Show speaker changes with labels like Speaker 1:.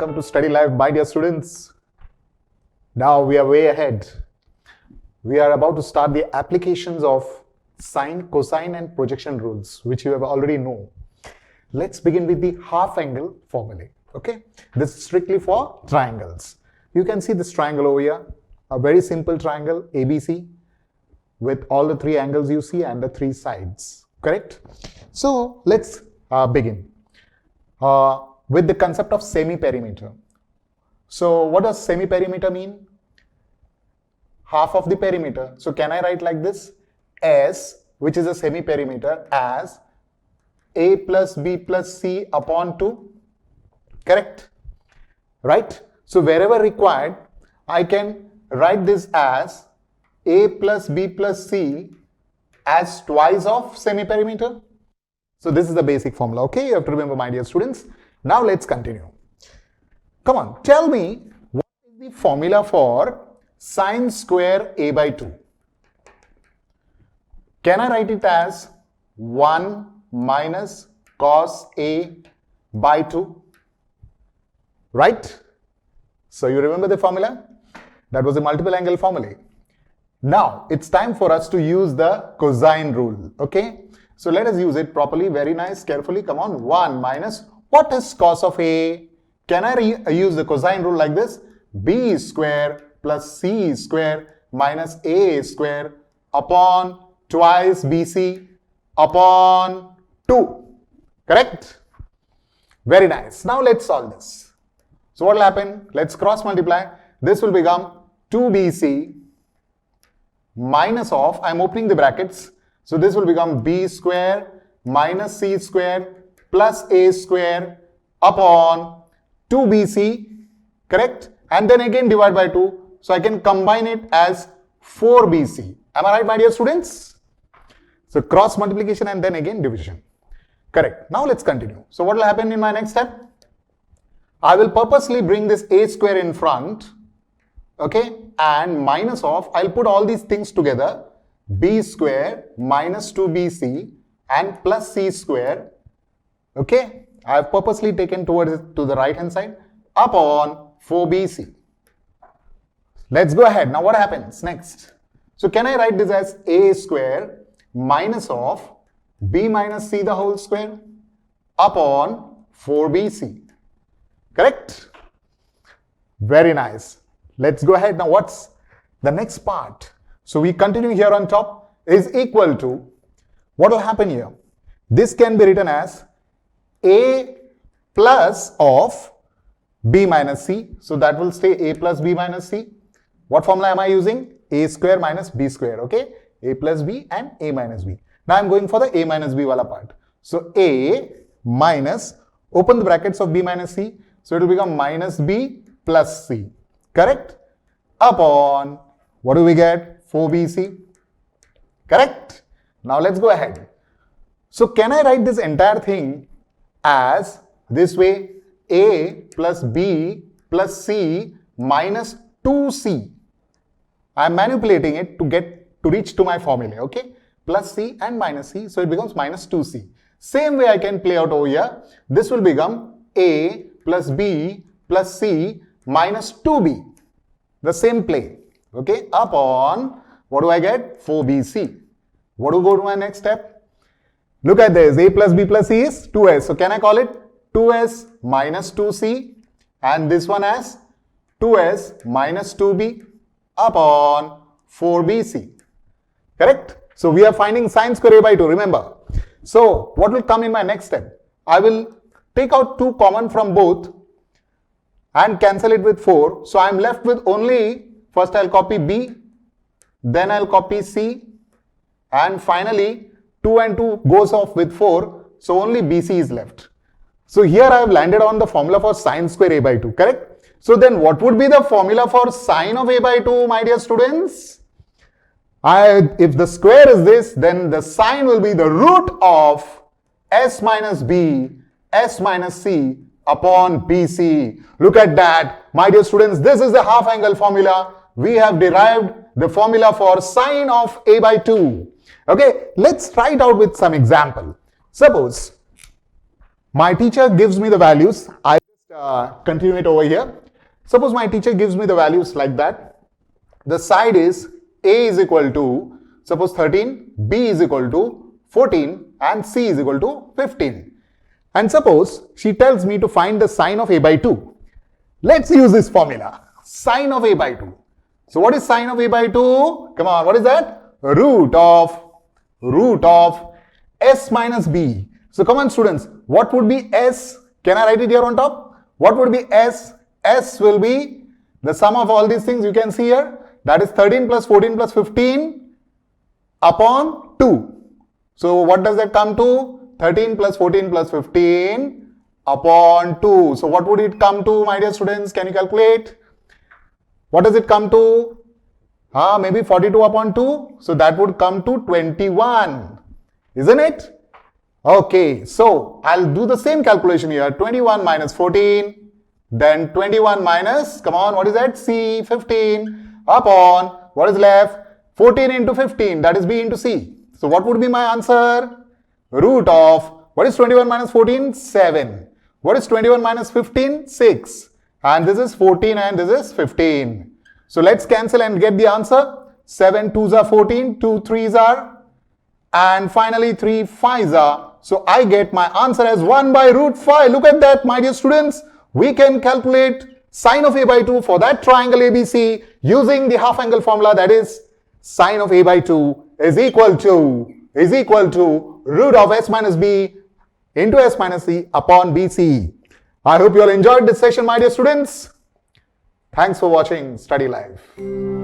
Speaker 1: welcome to Studi.Live, my dear students. Now we are way ahead. We are about to start the applications of sine, cosine and projection rules, which you have already know. Let's begin with the half angle formulae. Okay, this is strictly for triangles. You can see this triangle over here, a very simple triangle ABC with all the three angles you see and the three sides, correct? So let's begin with the concept of semi-perimeter. So what does semi-perimeter mean? Half of the perimeter. So can I write like this? S, which is a semi-perimeter, as A plus B plus C upon 2, correct? Right? So wherever required, I can write this as A plus B plus C as twice of semi-perimeter. So this is the basic formula, okay? You have to remember, my dear students. Now let's continue. Come on, tell me what is the formula for sine square A by 2? Can I write it as 1 minus cos A by 2? Right? So you remember the formula? That was a multiple angle formula. Now it's time for us to use the cosine rule, okay? So let us use it properly, very nice, carefully. Come on, 1 minus, what is cos of A? Can I use the cosine rule like this? B square plus C square minus A square upon twice BC upon 2. Correct? Very nice. Now let's solve this. So what will happen? Let's cross multiply. This will become 2BC minus of, I'm opening the brackets. So this will become B square minus C square plus A square upon 2BC, correct? And then again divide by 2. So I can combine it as 4BC. Am I right, my dear students? So cross multiplication and then again division. Correct. Now let's continue. So what will happen in my next step? I will purposely bring this A square in front, okay? And minus of, I'll put all these things together. B square minus 2BC and plus C square, okay? I have purposely taken towards to the right hand side upon 4BC. Let's go ahead. Now what happens next? So can I write this as A square minus of B minus C the whole square upon 4BC, correct? Very nice. Let's go ahead. Now what's the next part? So we continue here on top is equal to, what will happen here? This can be written as A plus of B minus C. So that will stay A plus B minus C. What formula am I using? A square minus B square, okay? A plus B and A minus B. Now I'm going for the A minus B wala part. So A minus, open the brackets of B minus C. So it will become minus B plus C, correct? Upon, what do we get? 4BC, correct? Now let's go ahead. So can I write this entire thing as this way? A plus B plus C minus 2C. I am manipulating it to reach to my formula, okay? Plus C and minus C, so it becomes minus 2C. Same way I can play out over here. This will become A plus B plus C minus 2B. The same play, okay? Upon, what do I get? 4BC. What do go to my next step? Look at this. A plus B plus C is 2S. So can I call it 2S minus 2C? And this one as 2S minus 2B upon 4BC. Correct? So we are finding sine square A by 2. Remember. So what will come in my next step? I will take out 2 common from both and cancel it with 4. So I am left with only, first I'll copy B, then I'll copy C, and finally 2 and 2 goes off with 4. So only BC is left. So here I have landed on the formula for sine square A by 2, correct? So then what would be the formula for sine of A by 2, my dear students? If the square is this, then the sine will be the root of S minus B, S minus C upon BC. Look at that. My dear students, this is the half angle formula. We have derived the formula for sine of A by 2. Okay, let's try it out with some example. Suppose my teacher gives me the values. I continue it over here. Suppose my teacher gives me the values like that. The side is A is equal to, suppose 13, B is equal to 14 and C is equal to 15. And suppose she tells me to find the sine of A by 2. Let's use this formula. Sine of A by 2. So what is sine of A by 2? Come on, what is that? Root of S minus B. So come on students, what would be S? Can I write it here on top? What would be S? S will be the sum of all these things you can see here. That is 13 plus 14 plus 15 upon 2. So what does that come to? 13 plus 14 plus 15 upon 2. So what would it come to, my dear students? Can you calculate? What does it come to? Maybe 42 upon 2. So that would come to 21. Isn't it? Okay, so I'll do the same calculation here. 21 minus 14, then 21 minus, come on, what is that? C, 15 upon, what is left? 14 into 15, that is B into C. So what would be my answer? Root of, what is 21 minus 14? 7. What is 21 minus 15? 6. And this is 14 and this is 15. So let's cancel and get the answer. 7 2s are 14, 2 3s are, and finally 3 5s are. So I get my answer as 1 by root 5. Look at that, my dear students. We can calculate sine of A by 2 for that triangle ABC using the half angle formula, that is sine of A by 2 is equal to root of S minus B into S minus C upon BC. I hope you all enjoyed this session, my dear students. Thanks for watching Studi.Live.